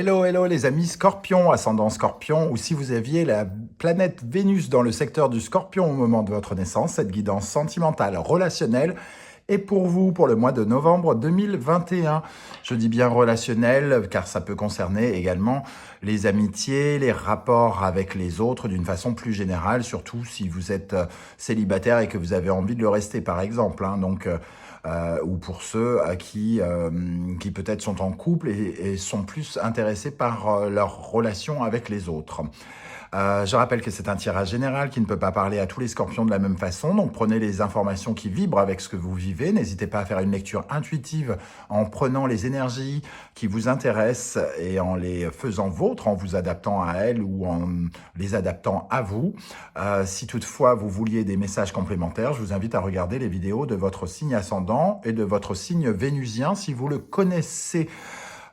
Hello, hello les amis Scorpion, ascendant Scorpion, ou si vous aviez la planète Vénus dans le secteur du Scorpion au moment de votre naissance, cette guidance sentimentale, relationnelle est pour vous pour le mois de novembre 2021. Je dis bien relationnel car ça peut concerner également les amitiés, les rapports avec les autres d'une façon plus générale, surtout si vous êtes célibataire et que vous avez envie de le rester par exemple. Ou pour ceux qui peut-être sont en couple et sont plus intéressés par leur relation avec les autres. Je rappelle que c'est un tirage général qui ne peut pas parler à tous les scorpions de la même façon, donc prenez les informations qui vibrent avec ce que vous vivez, n'hésitez pas à faire une lecture intuitive en prenant les énergies qui vous intéressent et en les faisant vôtres, en vous adaptant à elles ou en les adaptant à vous. Si toutefois vous vouliez des messages complémentaires, je vous invite à regarder les vidéos de votre signe ascendant et de votre signe vénusien si vous le connaissez.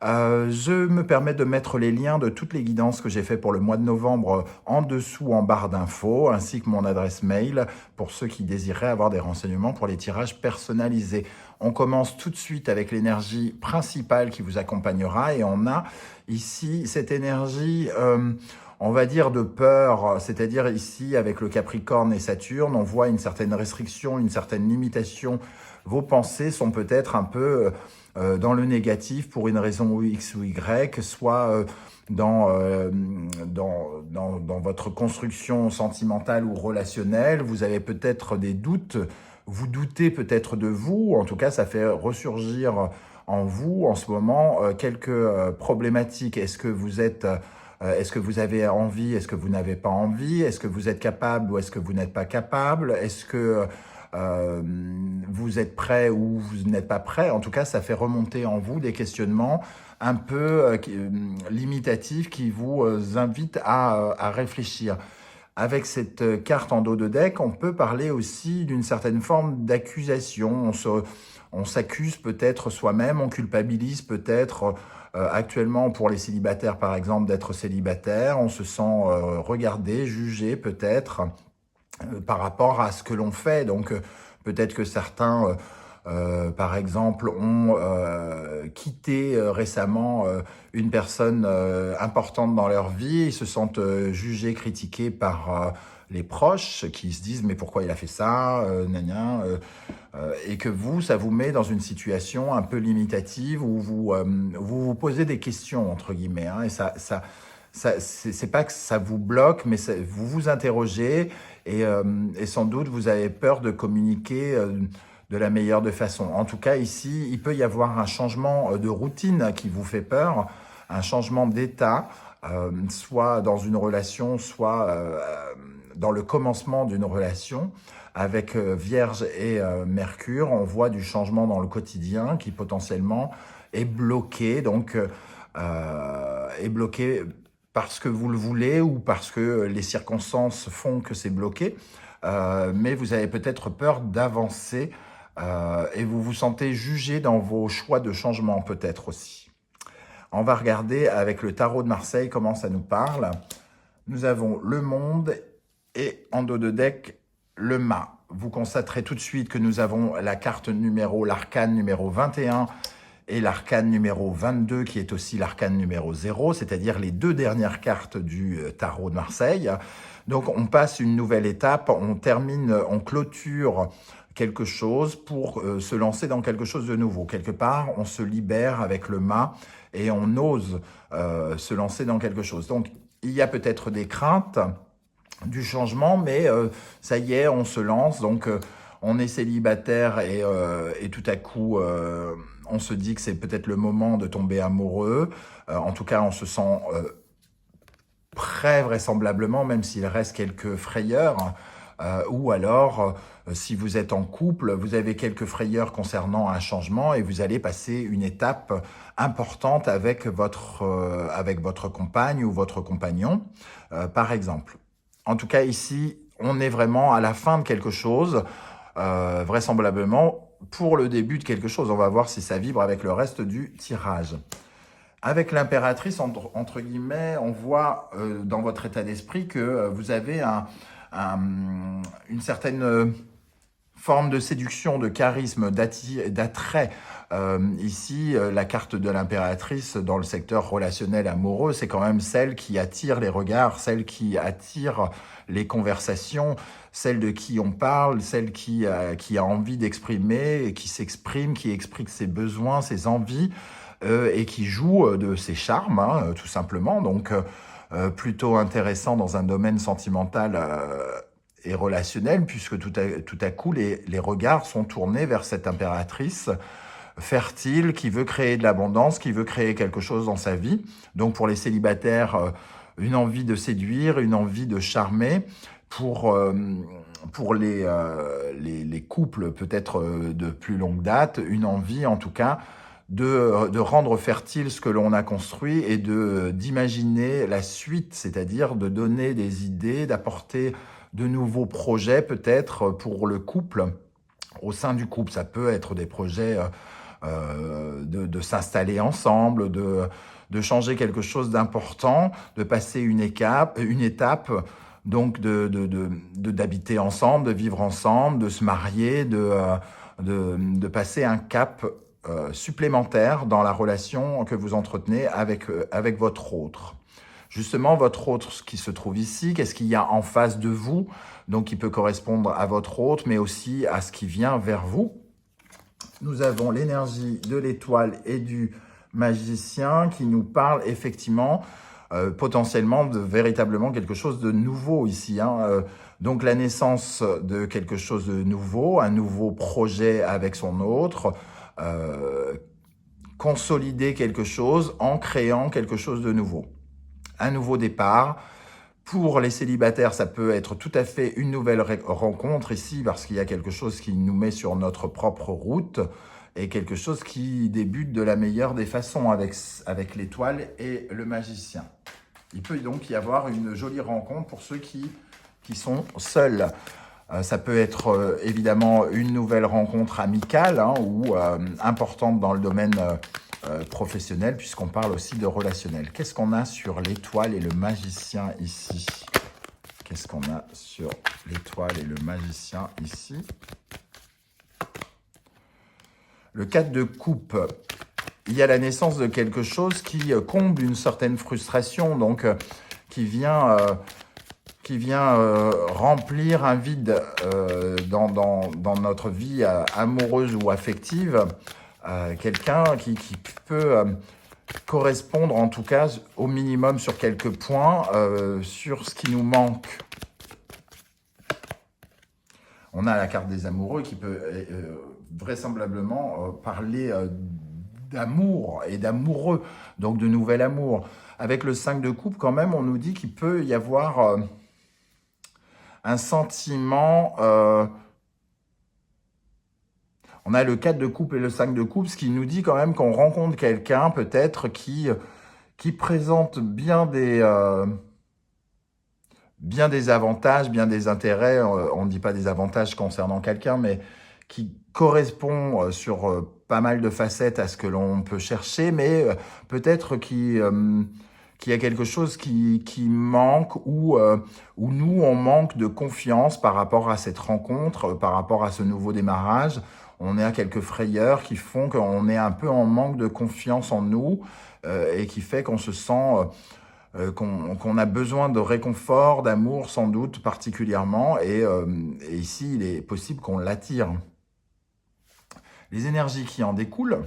Je me permets de mettre les liens de toutes les guidances que j'ai fait pour le mois de novembre en dessous en barre d'infos, ainsi que mon adresse mail pour ceux qui désiraient avoir des renseignements pour les tirages personnalisés. On commence tout de suite avec l'énergie principale qui vous accompagnera et on a ici cette énergie on va dire de peur, c'est-à-dire ici avec le Capricorne et Saturne, on voit une certaine restriction, une certaine limitation. Vos pensées sont peut-être un peu dans le négatif pour une raison X ou Y, soit dans votre construction sentimentale ou relationnelle. Vous avez peut-être des doutes, vous doutez peut-être de vous, en tout cas ça fait ressurgir en vous en ce moment quelques problématiques. Est-ce que vous êtes... Est-ce que vous avez envie? Est-ce que vous n'avez pas envie? Est-ce que vous êtes capable ou est-ce que vous n'êtes pas capable? Est-ce que vous êtes prêt ou vous n'êtes pas prêt? En tout cas, ça fait remonter en vous des questionnements un peu limitatifs qui vous invitent à réfléchir. Avec cette carte en dos de deck, on peut parler aussi d'une certaine forme d'accusation. On s'accuse peut-être soi-même, on culpabilise peut-être actuellement pour les célibataires par exemple d'être célibataire. On se sent regardé, jugé peut-être par rapport à ce que l'on fait. Donc peut-être que certains par exemple, ont quitté récemment une personne importante dans leur vie, ils se sentent jugés, critiqués par les proches qui se disent « mais pourquoi il a fait ça et que vous, ça vous met dans une situation un peu limitative où vous posez des questions, entre guillemets, hein, et c'est pas que ça vous bloque, mais vous vous interrogez et sans doute vous avez peur de communiquer de la meilleure des façons. En tout cas, ici, il peut y avoir un changement de routine qui vous fait peur, un changement d'état, soit dans une relation, soit dans le commencement d'une relation. Avec Vierge et Mercure, on voit du changement dans le quotidien qui potentiellement est bloqué, donc est bloqué parce que vous le voulez ou parce que les circonstances font que c'est bloqué, mais vous avez peut-être peur d'avancer et vous vous sentez jugé dans vos choix de changement peut-être aussi. On va regarder avec le tarot de Marseille comment ça nous parle. Nous avons le monde et en dos de deck, le mât. Vous constaterez tout de suite que nous avons la carte numéro, l'arcane numéro 21 et l'arcane numéro 22 qui est aussi l'arcane numéro 0, c'est-à-dire les deux dernières cartes du tarot de Marseille. Donc on passe une nouvelle étape, on termine, on clôture quelque chose pour se lancer dans quelque chose de nouveau. Quelque part, on se libère avec le mât et on ose se lancer dans quelque chose. Donc, il y a peut-être des craintes du changement, mais ça y est, on se lance. Donc, on est célibataire et tout à coup, on se dit que c'est peut-être le moment de tomber amoureux. En tout cas, on se sent prêt vraisemblablement, même s'il reste quelques frayeurs. Ou alors, si vous êtes en couple, vous avez quelques frayeurs concernant un changement et vous allez passer une étape importante avec votre compagne ou votre compagnon, par exemple. En tout cas, ici, on est vraiment à la fin de quelque chose, vraisemblablement pour le début de quelque chose. On va voir si ça vibre avec le reste du tirage. Avec l'impératrice, entre guillemets, on voit dans votre état d'esprit que vous avez une certaine forme de séduction, de charisme, d'attrait. Ici, la carte de l'impératrice dans le secteur relationnel amoureux, c'est quand même celle qui attire les regards, celle qui attire les conversations, celle de qui on parle, celle qui a envie d'exprimer, qui s'exprime, qui exprime ses besoins, ses envies, et qui joue de ses charmes, hein, tout simplement. Donc, plutôt intéressant dans un domaine sentimental et relationnel, puisque tout à coup, les regards sont tournés vers cette impératrice fertile, qui veut créer de l'abondance, qui veut créer quelque chose dans sa vie. Donc pour les célibataires, une envie de séduire, une envie de charmer. Pour les couples peut-être de plus longue date, une envie en tout cas de rendre fertile ce que l'on a construit et d'imaginer la suite, c'est-à-dire de donner des idées, d'apporter de nouveaux projets peut-être pour le couple. Au sein du couple, ça peut être des projets de s'installer ensemble, de changer quelque chose d'important, de passer une étape, donc d'habiter ensemble, de vivre ensemble, de se marier, de passer un cap supplémentaire dans la relation que vous entretenez avec votre autre. Justement, votre autre qui se trouve ici, qu'est-ce qu'il y a en face de vous, donc qui peut correspondre à votre autre, mais aussi à ce qui vient vers vous. Nous avons l'énergie de l'étoile et du magicien qui nous parle effectivement potentiellement de véritablement quelque chose de nouveau ici. Donc la naissance de quelque chose de nouveau, un nouveau projet avec son autre, consolider quelque chose en créant quelque chose de nouveau. Un nouveau départ. Pour les célibataires, ça peut être tout à fait une nouvelle rencontre ici, parce qu'il y a quelque chose qui nous met sur notre propre route et quelque chose qui débute de la meilleure des façons avec l'étoile et le magicien. Il peut donc y avoir une jolie rencontre pour ceux qui sont seuls. Ça peut être évidemment une nouvelle rencontre amicale ou importante dans le domaine professionnel, puisqu'on parle aussi de relationnel. Qu'est-ce qu'on a sur l'étoile et le magicien ici? Qu'est-ce qu'on a sur l'étoile et le magicien ici? Le 4 de coupe, il y a la naissance de quelque chose qui comble une certaine frustration, donc qui vient remplir un vide dans notre vie amoureuse ou affective. Quelqu'un qui peut correspondre en tout cas au minimum sur quelques points, sur ce qui nous manque. On a la carte des amoureux qui peut vraisemblablement parler d'amour et d'amoureux, donc de nouvel amour. Avec le 5 de coupe, quand même, on nous dit qu'il peut y avoir un sentiment... on a le 4 de coupe et le 5 de coupe, ce qui nous dit quand même qu'on rencontre quelqu'un peut-être qui présente bien des avantages, bien des intérêts. On ne dit pas des avantages concernant quelqu'un, mais qui correspond sur pas mal de facettes à ce que l'on peut chercher, mais peut-être qu'il y a quelque chose qui manque ou nous, on manque de confiance par rapport à cette rencontre, par rapport à ce nouveau démarrage. On a quelques frayeurs qui font qu'on est un peu en manque de confiance en nous et qui fait qu'on se sent... qu'on a besoin de réconfort, d'amour sans doute particulièrement, et ici il est possible qu'on l'attire. Les énergies qui en découlent,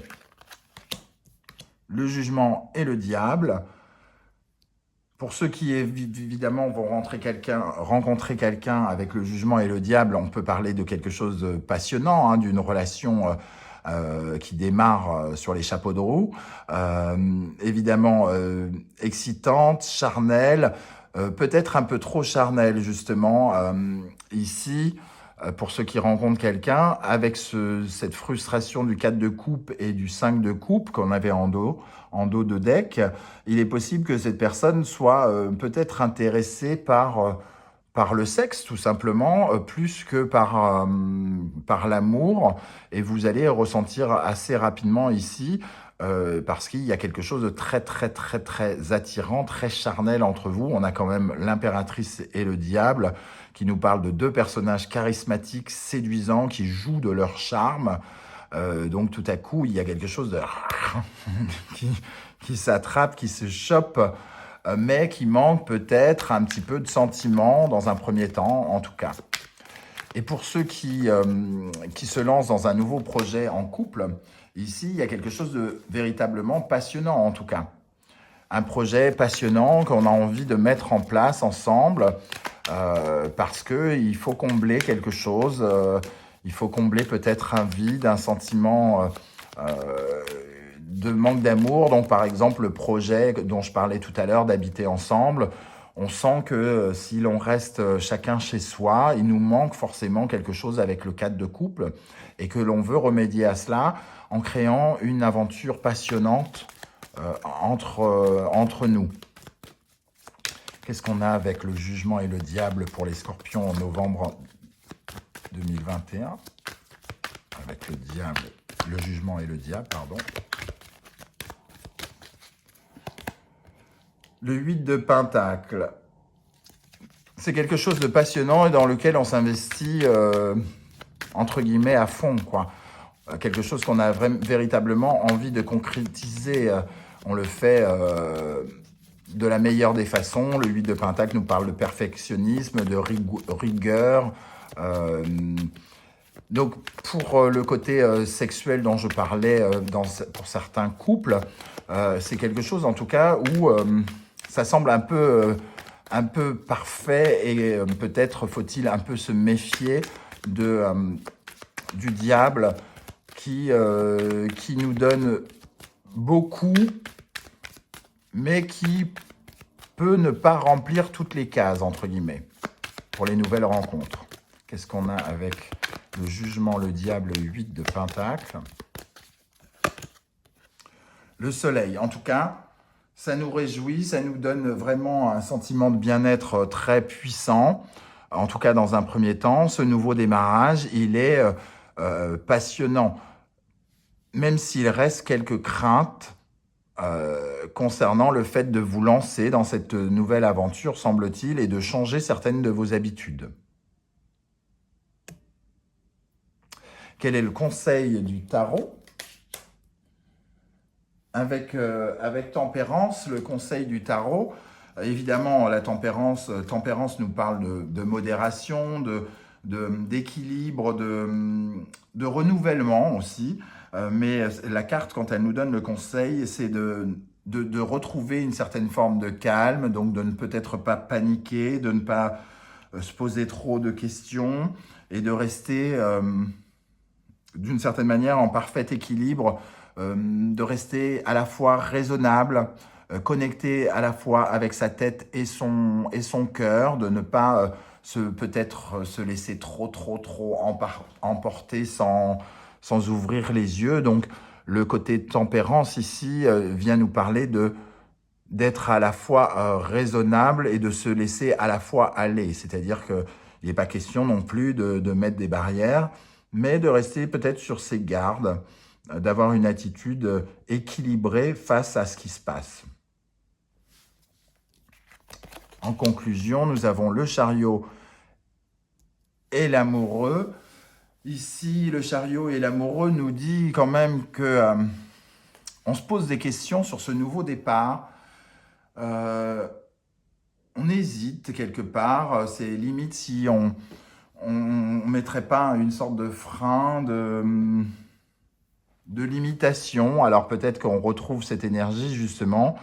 le jugement et le diable. Pour ceux qui évidemment vont rencontrer quelqu'un avec le jugement et le diable, on peut parler de quelque chose de passionnant, d'une relation qui démarre sur les chapeaux de roue, évidemment excitante, charnelle, peut-être un peu trop charnelle justement ici, pour ceux qui rencontrent quelqu'un, avec cette frustration du 4 de coupe et du 5 de coupe qu'on avait en dos de deck, il est possible que cette personne soit peut-être intéressée par le sexe, tout simplement, plus que par l'amour. Et vous allez ressentir assez rapidement ici parce qu'il y a quelque chose de très, très, très, très attirant, très charnel entre vous. On a quand même l'impératrice et le diable qui nous parlent de deux personnages charismatiques, séduisants, qui jouent de leur charme. Donc tout à coup, il y a quelque chose de qui, qui s'attrape, qui se chope, mais qui manque peut-être un petit peu de sentiment dans un premier temps, en tout cas. Et pour ceux qui se lancent dans un nouveau projet en couple, ici, il y a quelque chose de véritablement passionnant, en tout cas. Un projet passionnant qu'on a envie de mettre en place ensemble, parce qu'il faut combler quelque chose, il faut combler peut-être un vide, un sentiment de manque d'amour. Donc par exemple, le projet dont je parlais tout à l'heure d'habiter ensemble, on sent que si l'on reste chacun chez soi, il nous manque forcément quelque chose avec le cadre de couple et que l'on veut remédier à cela en créant une aventure passionnante entre nous. Qu'est-ce qu'on a avec le jugement et le diable pour les scorpions en novembre 2021 ? Avec le diable, le jugement et le diable, pardon. Le 8 de Pentacle. C'est quelque chose de passionnant et dans lequel on s'investit, entre guillemets, à fond, quoi. Quelque chose qu'on a véritablement envie de concrétiser. On le fait de la meilleure des façons. Le 8 de Pentacle nous parle de perfectionnisme, de rigueur. Donc, pour le côté sexuel dont je parlais pour certains couples, c'est quelque chose, en tout cas, où ça semble un peu parfait et peut-être faut-il un peu se méfier du diable qui nous donne beaucoup, mais qui peut ne pas remplir toutes les cases, entre guillemets, pour les nouvelles rencontres. Qu'est-ce qu'on a avec le jugement, le diable, 8 de Pentacle? Le soleil, en tout cas, ça nous réjouit, ça nous donne vraiment un sentiment de bien-être très puissant. En tout cas, dans un premier temps, ce nouveau démarrage, il est passionnant. Même s'il reste quelques craintes concernant le fait de vous lancer dans cette nouvelle aventure, semble-t-il, et de changer certaines de vos habitudes. Quel est le conseil du tarot ? Avec Tempérance, le conseil du tarot, évidemment, la tempérance nous parle de modération, d'équilibre, de renouvellement aussi. Mais la carte, quand elle nous donne le conseil, c'est de retrouver une certaine forme de calme, donc de ne peut-être pas paniquer, de ne pas se poser trop de questions et de rester d'une certaine manière en parfait équilibre, de rester à la fois raisonnable, connecté à la fois avec sa tête et son cœur, de ne pas peut-être se laisser trop emporter sans ouvrir les yeux. Donc le côté tempérance ici vient nous parler d'être à la fois raisonnable et de se laisser à la fois aller. C'est-à-dire qu'il n'est pas question non plus de mettre des barrières, mais de rester peut-être sur ses gardes, d'avoir une attitude équilibrée face à ce qui se passe. En conclusion, nous avons le chariot et l'amoureux. Ici, le chariot et l'amoureux nous dit quand même que on se pose des questions sur ce nouveau départ. On hésite quelque part. C'est limite si on mettrait pas une sorte de frein, de limitation. Alors peut-être qu'on retrouve cette énergie justement,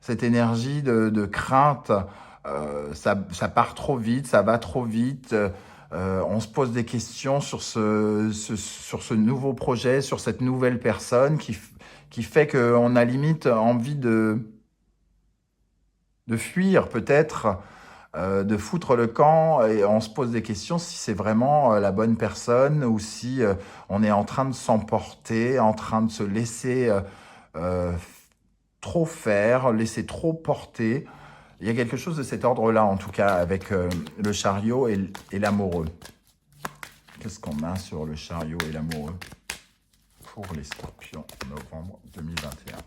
cette énergie de crainte. Ça part trop vite, ça va trop vite. On se pose des questions sur ce nouveau projet, sur cette nouvelle personne qui fait qu'on a limite envie de fuir peut-être, de foutre le camp, et on se pose des questions si c'est vraiment la bonne personne ou si on est en train de s'emporter, en train de se laisser trop faire, laisser trop porter. Il y a quelque chose de cet ordre-là, en tout cas, avec le chariot et l'amoureux. Qu'est-ce qu'on a sur le chariot et l'amoureux ? pour les Scorpions, novembre 2021.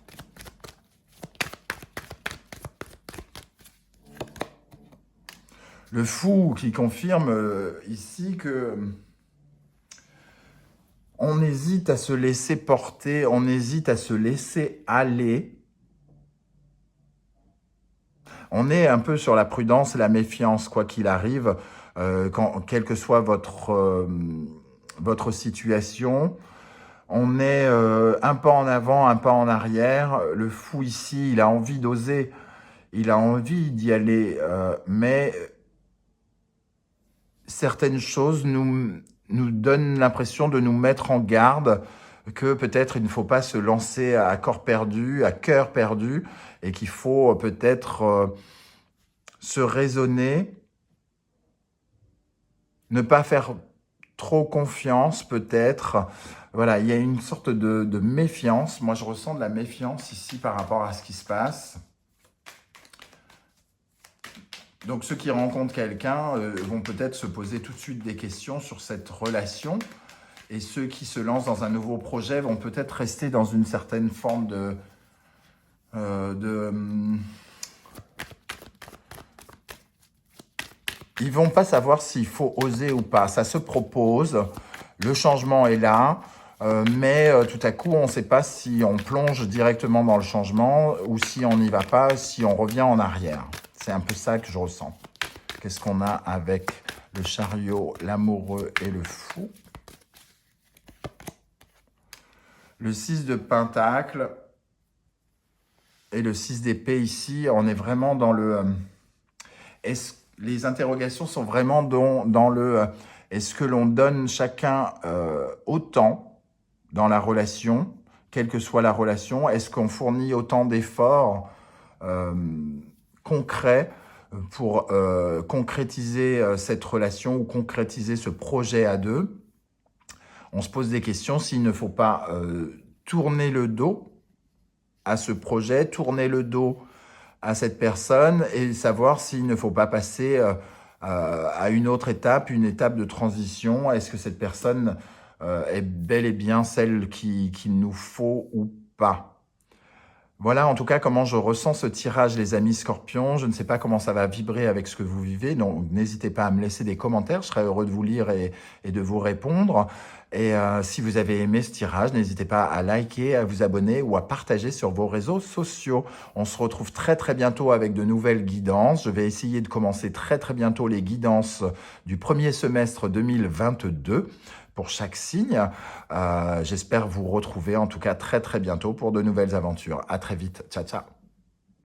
Le fou qui confirme ici que on hésite à se laisser porter, on hésite à se laisser aller. On est un peu sur la prudence et la méfiance, quoi qu'il arrive, quelle que soit votre situation. On est un pas en avant, un pas en arrière. Le fou ici, il a envie d'oser, il a envie d'y aller, mais certaines choses nous donnent l'impression de nous mettre en garde, que peut-être il ne faut pas se lancer à corps perdu, à cœur perdu, et qu'il faut peut-être se raisonner, ne pas faire trop confiance peut-être. Voilà, il y a une sorte de méfiance. Moi, je ressens de la méfiance ici par rapport à ce qui se passe. Donc, ceux qui rencontrent quelqu'un vont peut-être se poser tout de suite des questions sur cette relation. Et ceux qui se lancent dans un nouveau projet vont peut-être rester dans une certaine forme Ils vont pas savoir s'il faut oser ou pas. Ça se propose, le changement est là, mais tout à coup, on ne sait pas si on plonge directement dans le changement ou si on n'y va pas, si on revient en arrière. C'est un peu ça que je ressens. Qu'est-ce qu'on a avec le chariot, l'amoureux et le fou? Le 6 de Pentacle et le 6 d'épée ici, on est vraiment dans le... les interrogations sont vraiment dans le... Est-ce que l'on donne chacun autant dans la relation, quelle que soit la relation? Est-ce qu'on fournit autant d'efforts concrets pour concrétiser cette relation ou concrétiser ce projet à deux? On se pose des questions s'il ne faut pas tourner le dos à ce projet, tourner le dos à cette personne et savoir s'il ne faut pas passer à une autre étape, une étape de transition. Est-ce que cette personne est bel et bien celle qu'il nous faut ou pas? Voilà en tout cas comment je ressens ce tirage, les amis Scorpions. Je ne sais pas comment ça va vibrer avec ce que vous vivez, donc n'hésitez pas à me laisser des commentaires. Je serai heureux de vous lire et de vous répondre. Et si vous avez aimé ce tirage, n'hésitez pas à liker, à vous abonner ou à partager sur vos réseaux sociaux. On se retrouve très très bientôt avec de nouvelles guidances. Je vais essayer de commencer très très bientôt les guidances du premier semestre 2022 pour chaque signe. J'espère vous retrouver en tout cas très très bientôt pour de nouvelles aventures. À très vite. Ciao, ciao.